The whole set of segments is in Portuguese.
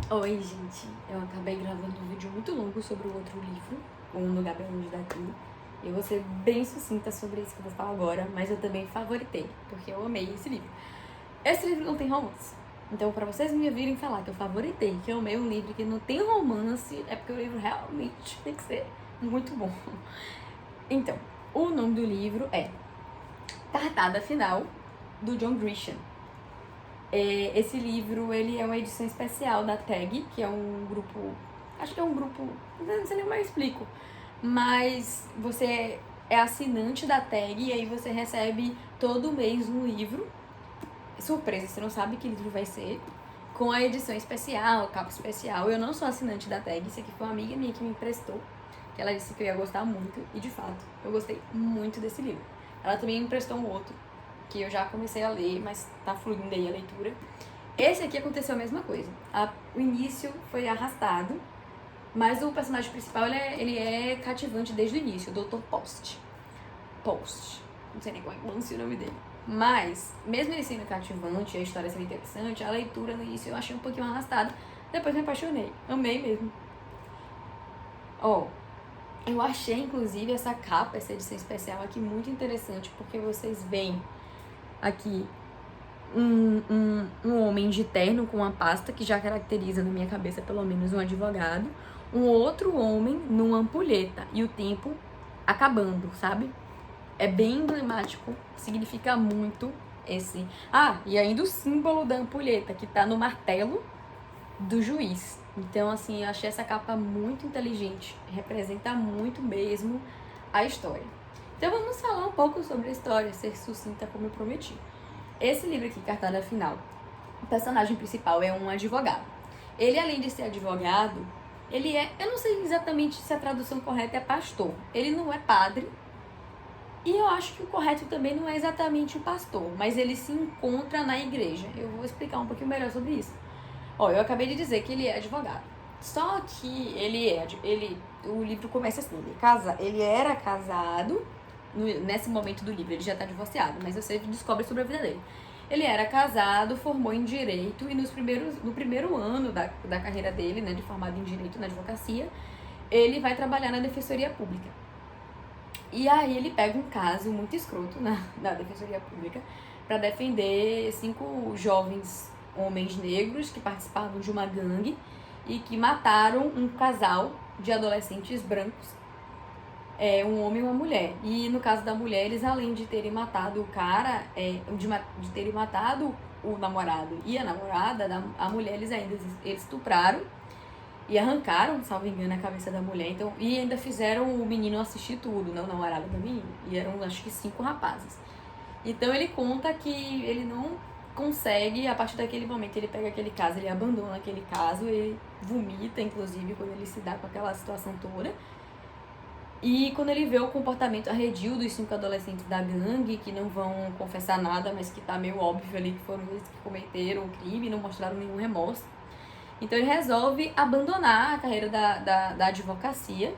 Oi, gente. Eu acabei gravando um vídeo muito longo sobre o outro livro, Um Lugar Bem Longe Daqui. Eu vou ser bem sucinta sobre isso que eu vou falar agora, mas eu também favoritei, porque eu amei esse livro. Esse livro não tem romance. Então, pra vocês me virem falar que eu favoritei, que eu amei um livro que não tem romance, é porque o livro realmente tem que ser muito bom. Então, o nome do livro é Cartada Final, do John Grisham. Esse livro, ele é uma edição especial da TAG, que é um grupo, acho que é um grupo, não sei nem como eu explico, mas você é assinante da TAG e aí você recebe todo mês um livro, surpresa, você não sabe que livro vai ser, com a edição especial, capa especial. Eu não sou assinante da TAG, isso aqui foi uma amiga minha que me emprestou, que ela disse que eu ia gostar muito, e de fato, eu gostei muito desse livro. Ela também me emprestou um outro, que eu já comecei a ler, mas tá fluindo aí a leitura. Esse aqui aconteceu a mesma coisa. O início foi arrastado, mas o personagem principal ele é cativante desde o início, o Dr. Post. Não sei nem como é que pronuncia o nome dele. Mas, mesmo ele sendo cativante, a história sendo interessante, a leitura no início eu achei um pouquinho arrastada. Depois me apaixonei. Amei mesmo. Eu achei, inclusive, essa capa, essa edição especial aqui muito interessante, porque vocês veem aqui um homem de terno com uma pasta, que já caracteriza na minha cabeça pelo menos um advogado, um outro homem numa ampulheta e o tempo acabando, sabe? É bem emblemático, significa muito esse... e ainda o símbolo da ampulheta, que tá no martelo do juiz. Então, assim, eu achei essa capa muito inteligente, representa muito mesmo a história. Então vamos falar um pouco sobre a história, ser sucinta como eu prometi. Esse livro aqui, Cartada Final, o personagem principal é um advogado. Ele, além de ser advogado, ele é... Eu não sei exatamente se a tradução correta é pastor. Ele não é padre. E eu acho que o correto também não é exatamente o pastor, mas ele se encontra na igreja. Eu vou explicar um pouquinho melhor sobre isso. Eu acabei de dizer que ele é advogado. Só que o livro começa assim, ele era casado, nesse momento do livro ele já está divorciado, mas você descobre sobre a vida dele. Ele era casado, formou em Direito e no primeiro ano da carreira dele, né, de formado em Direito na advocacia, ele vai trabalhar na Defensoria Pública. E aí ele pega um caso muito escroto na Defensoria Pública para defender 5 jovens homens negros que participavam de uma gangue e que mataram um casal de adolescentes brancos, um homem e uma mulher. E no caso da mulher, eles, além de terem matado o cara, de terem matado o namorado e a namorada, a mulher, eles estupraram e arrancaram, salvo engano, a cabeça da mulher. Então, e ainda fizeram o menino assistir tudo, não, namorada da menina. E eram, acho que 5 rapazes. Então ele conta que ele não consegue, a partir daquele momento, ele pega aquele caso, ele abandona aquele caso, ele vomita, inclusive, quando ele se dá com aquela situação toda. E quando ele vê o comportamento arredio dos 5 adolescentes da gangue, que não vão confessar nada, mas que tá meio óbvio ali que foram eles que cometeram o crime, não mostraram nenhum remorso. Então ele resolve abandonar a carreira da advocacia.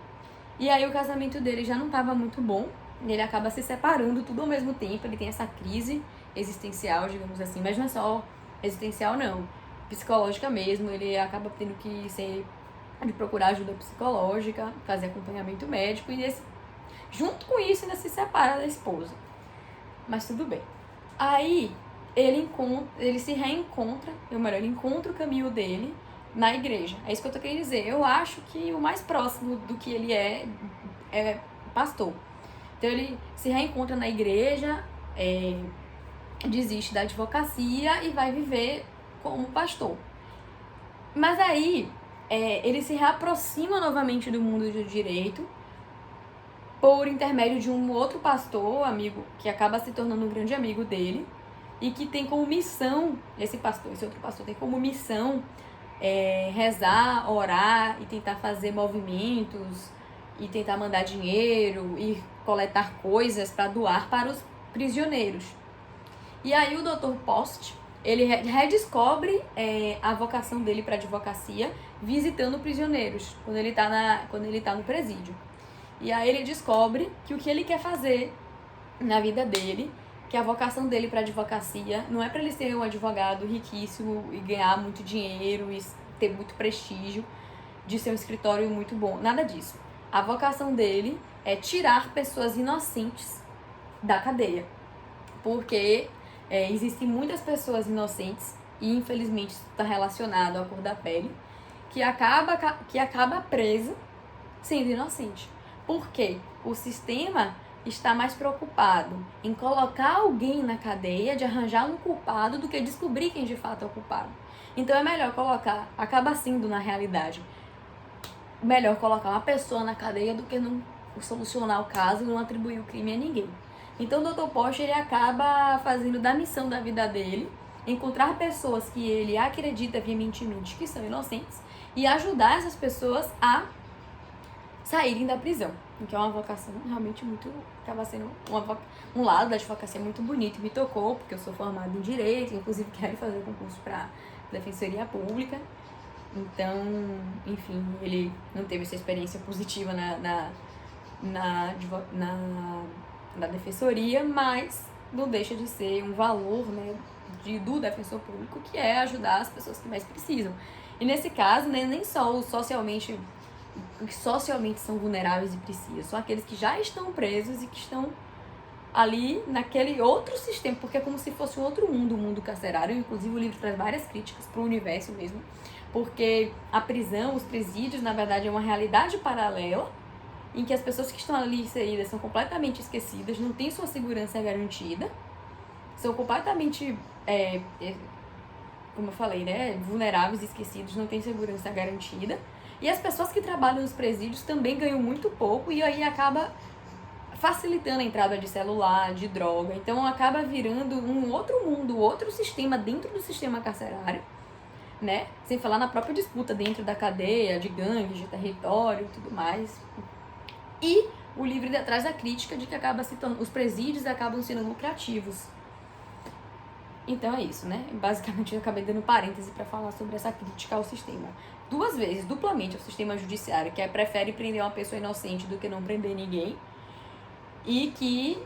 E aí o casamento dele já não estava muito bom. Ele acaba se separando tudo ao mesmo tempo. Ele tem essa crise existencial, digamos assim. Mas não é só existencial, não. Psicológica mesmo. Ele acaba tendo que de procurar ajuda psicológica, fazer acompanhamento médico. E junto com isso ainda se separa da esposa. Mas tudo bem. Aí ele se reencontra, ele encontra o caminho dele na igreja. É isso que eu tô querendo dizer. Eu acho que o mais próximo do que ele é pastor. Então ele se reencontra na igreja, desiste da advocacia e vai viver como pastor. Mas aí ele se reaproxima novamente do mundo do direito por intermédio de um outro pastor, amigo, que acaba se tornando um grande amigo dele e que tem como missão, esse outro pastor tem como missão rezar, orar e tentar fazer movimentos e tentar mandar dinheiro e coletar coisas para doar para os prisioneiros. E aí o Dr. Post, ele redescobre a vocação dele para advocacia visitando prisioneiros, quando ele tá no presídio. E aí ele descobre que o que ele quer fazer na vida dele, que a vocação dele para advocacia não é para ele ser um advogado riquíssimo e ganhar muito dinheiro e ter muito prestígio, de ser um escritório muito bom. Nada disso. A vocação dele é tirar pessoas inocentes da cadeia. Porque existem muitas pessoas inocentes, e infelizmente isso está relacionado à cor da pele, que acaba presa sendo inocente. Porque o sistema está mais preocupado em colocar alguém na cadeia, de arranjar um culpado, do que descobrir quem de fato é o culpado. Então é melhor acaba sendo na realidade, melhor colocar uma pessoa na cadeia do que não solucionar o caso e não atribuir o crime a ninguém. Então o Dr. Post, ele acaba fazendo da missão da vida dele encontrar pessoas que ele acredita veementemente que são inocentes e ajudar essas pessoas a saírem da prisão. Que é uma vocação realmente muito... acaba sendo um lado da advocacia muito bonito e me tocou, porque eu sou formada em Direito, inclusive quero fazer concurso para Defensoria Pública. Então, enfim, ele não teve essa experiência positiva na defensoria, mas não deixa de ser um valor, né, do defensor público, que é ajudar as pessoas que mais precisam. E nesse caso, né, nem só os socialmente são vulneráveis e precisam, são aqueles que já estão presos e que estão ali naquele outro sistema, porque é como se fosse um outro mundo, o mundo carcerário. Inclusive o livro traz várias críticas para o universo mesmo, porque a prisão, os presídios, na verdade, é uma realidade paralela em que as pessoas que estão ali inseridas são completamente esquecidas, não têm sua segurança garantida, são completamente, como eu falei, né, vulneráveis e esquecidos, não têm segurança garantida. E as pessoas que trabalham nos presídios também ganham muito pouco, e aí acaba facilitando a entrada de celular, de droga. Então acaba virando um outro mundo, outro sistema dentro do sistema carcerário, né? Sem falar na própria disputa dentro da cadeia, de gangues, de território e tudo mais. E o livro traz a crítica de que os presídios acabam sendo lucrativos. Então é isso, né? Basicamente eu acabei dando parêntese para falar sobre essa crítica ao sistema. 2 vezes, duplamente, ao sistema judiciário, que prefere prender uma pessoa inocente do que não prender ninguém. E que...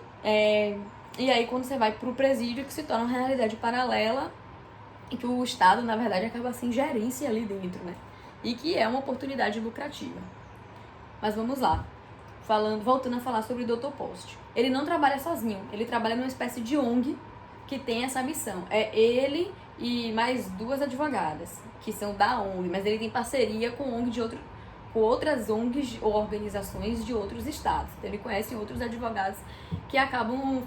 e aí quando você vai pro presídio, que se torna uma realidade paralela, e que o Estado, na verdade, acaba sem gerência ali dentro, né? E que é uma oportunidade lucrativa. Mas vamos lá. Voltando a falar sobre o Dr. Post. Ele não trabalha sozinho, ele trabalha numa espécie de ONG que tem essa missão. É ele e mais 2 advogadas, que são da ONG, mas ele tem parceria com outras ONGs ou organizações de outros estados. Então ele conhece outros advogados que acabam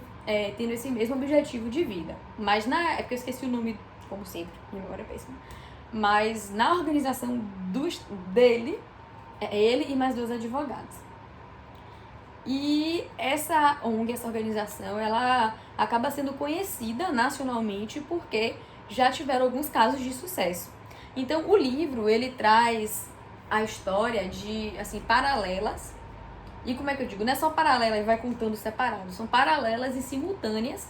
tendo esse mesmo objetivo de vida. Mas é porque eu esqueci o nome, como sempre, minha memória é péssima. Mas na organização dele, é ele e mais 2 advogados. E essa ONG, essa organização, ela acaba sendo conhecida nacionalmente porque já tiveram alguns casos de sucesso. Então, o livro, ele traz a história de, assim, paralelas. E como é que eu digo? Não é só paralela e vai contando separado. São paralelas e simultâneas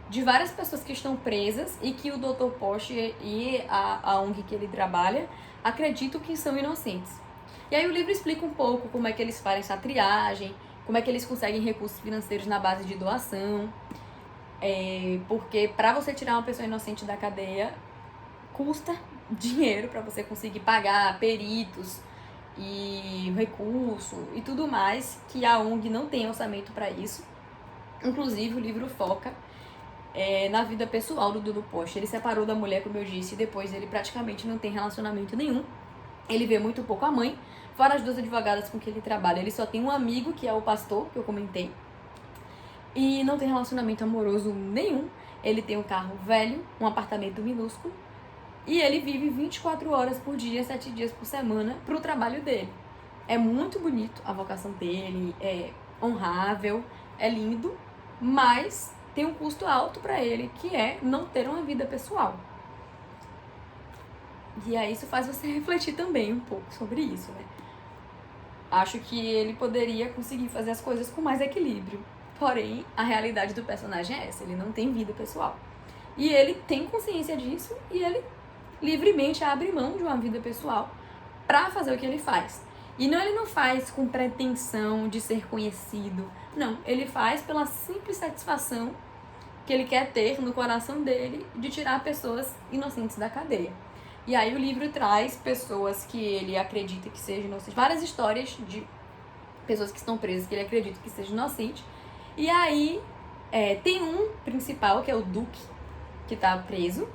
de várias pessoas que estão presas e que o Dr. Post e a ONG que ele trabalha acreditam que são inocentes. E aí o livro explica um pouco como é que eles fazem essa triagem, como é que eles conseguem recursos financeiros na base de doação. Porque para você tirar uma pessoa inocente da cadeia, custa dinheiro para você conseguir pagar peritos e recurso e tudo mais, que a ONG não tem orçamento para isso. Inclusive o livro foca na vida pessoal do Dr. Post. Ele separou da mulher, como eu disse, e depois ele praticamente não tem relacionamento nenhum. Ele vê muito pouco a mãe, fora as 2 advogadas com que ele trabalha. Ele só tem um amigo, que é o pastor, que eu comentei. E não tem relacionamento amoroso nenhum. Ele tem um carro velho, um apartamento minúsculo. E ele vive 24 horas por dia, 7 dias por semana, pro trabalho dele. É muito bonito a vocação dele, é honrável, é lindo, mas tem um custo alto para ele, que é não ter uma vida pessoal. E aí isso faz você refletir também um pouco sobre isso, né? Acho que ele poderia conseguir fazer as coisas com mais equilíbrio. Porém, a realidade do personagem é essa, ele não tem vida pessoal. E ele tem consciência disso e ele livremente abre mão de uma vida pessoal para fazer o que ele faz. E ele não faz com pretensão de ser conhecido. Não, ele faz pela simples satisfação que ele quer ter no coração dele de tirar pessoas inocentes da cadeia. E aí o livro traz pessoas que ele acredita que sejam inocentes, várias histórias de pessoas que estão presas que ele acredita que sejam inocentes. E aí tem um principal, que é o Duque, que tá preso.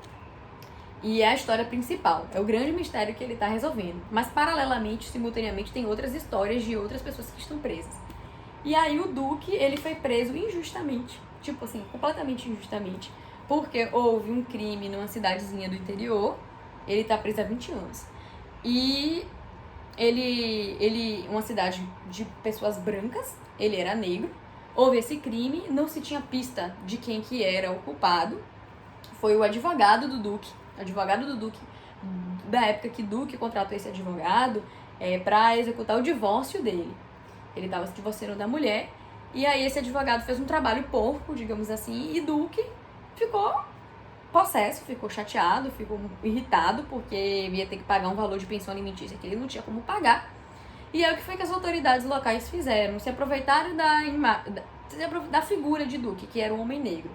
E é a história principal, é o grande mistério que ele tá resolvendo. Mas paralelamente, simultaneamente, tem outras histórias de outras pessoas que estão presas. E aí o Duque, ele foi preso injustamente, tipo assim, completamente injustamente, porque houve um crime numa cidadezinha do interior, ele tá preso há 20 anos. E uma cidade de pessoas brancas, ele era negro, houve esse crime, não se tinha pista de quem que era o culpado, foi o advogado do Duque, da época que Duque contratou esse advogado para executar o divórcio dele. Ele estava se divorciando da mulher, e aí esse advogado fez um trabalho porco, digamos assim, e Duque ficou possesso, ficou chateado, ficou irritado, porque ia ter que pagar um valor de pensão alimentícia que ele não tinha como pagar. E aí o que foi que as autoridades locais fizeram? Se aproveitaram da figura de Duque, que era um homem negro.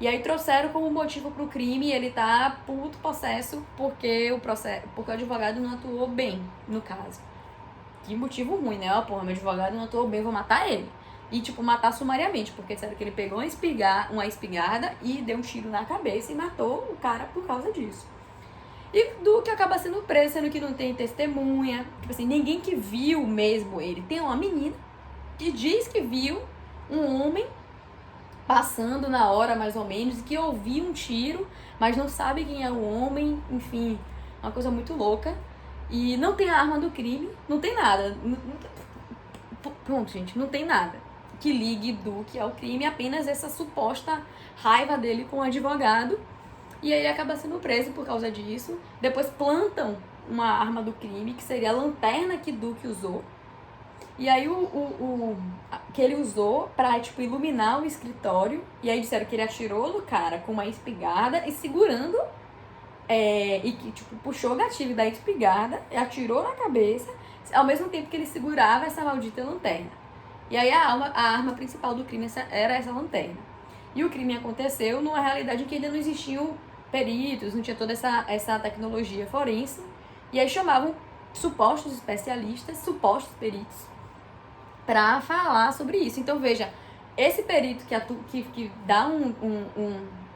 E aí trouxeram como motivo pro crime, e ele tá puto, possesso, porque o advogado não atuou bem, no caso. Que motivo ruim, né? Porra, meu advogado não atuou bem, vou matar ele. E, tipo, matar sumariamente, porque disseram que ele pegou uma espingarda e deu um tiro na cabeça e matou o cara por causa disso. E Duque acaba sendo preso, sendo que não tem testemunha. Tipo assim, ninguém que viu mesmo ele. Tem uma menina que diz que viu um homem passando na hora, mais ou menos, e que ouviu um tiro, mas não sabe quem é o homem. Enfim, uma coisa muito louca. E não tem a arma do crime, não tem nada. Pronto, gente, não tem nada que ligue Duque ao crime, apenas essa suposta raiva dele com o advogado. E aí ele acaba sendo preso por causa disso. Depois plantam uma arma do crime, que seria a lanterna que Duque usou. E aí que ele usou pra, tipo, iluminar o escritório. E aí disseram que ele atirou no cara com uma espingarda e segurando. E que, tipo, puxou o gatilho da espingarda e atirou na cabeça, ao mesmo tempo que ele segurava essa maldita lanterna. E aí a arma principal do crime era essa lanterna. E o crime aconteceu numa realidade em que ainda não existiam peritos, não tinha toda essa tecnologia forense. E aí chamavam supostos especialistas, supostos peritos, pra falar sobre isso. Então, veja, esse perito que dá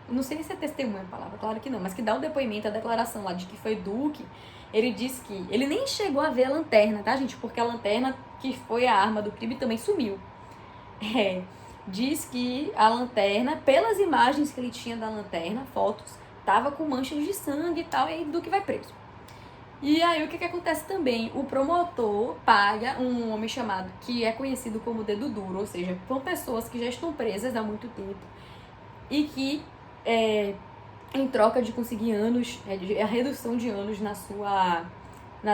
não sei se é testemunha a palavra, claro que não, mas que dá um depoimento, a declaração lá de que foi Duque, ele disse que ele nem chegou a ver a lanterna, tá, gente? Porque a lanterna, que foi a arma do crime, também sumiu. Diz que a lanterna, pelas imagens que ele tinha da lanterna, fotos, tava com manchas de sangue e tal, e aí Duque vai preso. E aí o que acontece também? O promotor paga um homem chamado, que é conhecido como dedo duro, ou seja, são pessoas que já estão presas há muito tempo e que, em troca de conseguir anos, a redução de anos na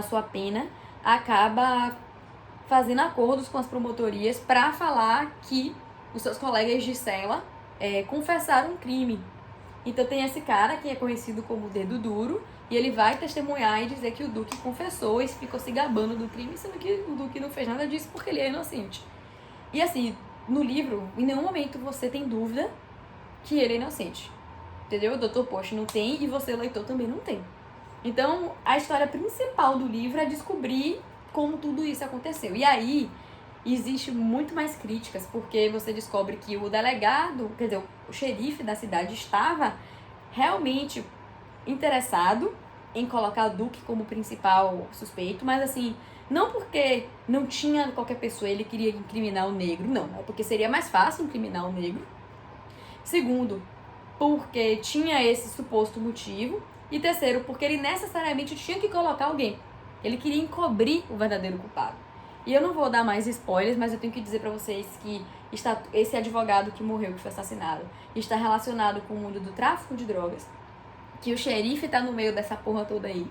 sua pena, acaba fazendo acordos com as promotorias para falar que os seus colegas de cela confessaram um crime. Então tem esse cara que é conhecido como dedo duro, e ele vai testemunhar e dizer que o Duque confessou e ficou se gabando do crime, sendo que o Duque não fez nada disso porque ele é inocente. E assim, no livro, em nenhum momento você tem dúvida que ele é inocente. Entendeu? O Dr. Post não tem e você, leitor, também não tem. Então, a história principal do livro é descobrir como tudo isso aconteceu. E aí, existe muito mais críticas, porque você descobre que o delegado, quer dizer, o xerife da cidade estava realmente interessado em colocar o Duque como principal suspeito, mas assim, não porque não tinha qualquer pessoa, ele queria incriminar o negro, não, é porque seria mais fácil incriminar o negro. Segundo, porque tinha esse suposto motivo. E terceiro, porque ele necessariamente tinha que colocar alguém. Ele queria encobrir o verdadeiro culpado. E eu não vou dar mais spoilers, mas eu tenho que dizer pra vocês que esse advogado que morreu, que foi assassinado, está relacionado com o mundo do tráfico de drogas, que o xerife tá no meio dessa porra toda aí.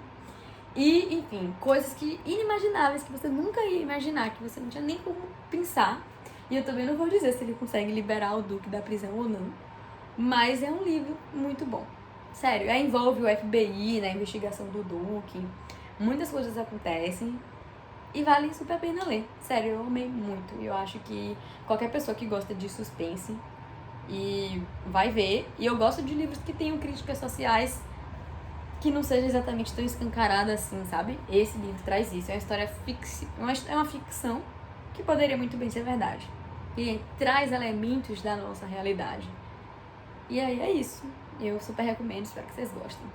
E, enfim, coisas que inimagináveis, que você nunca ia imaginar, que você não tinha nem como pensar. E eu também não vou dizer se ele consegue liberar o Duque da prisão ou não. Mas é um livro muito bom. Sério, envolve o FBI na investigação do Duque. Muitas coisas acontecem e vale super a pena ler. Sério, eu amei muito. Eu acho que qualquer pessoa que gosta de suspense e vai ver. E eu gosto de livros que tenham críticas sociais que não seja exatamente tão escancarada assim, sabe? Esse livro traz isso. É uma história é uma ficção que poderia muito bem ser verdade. E traz elementos da nossa realidade. E aí é isso. Eu super recomendo, espero que vocês gostem.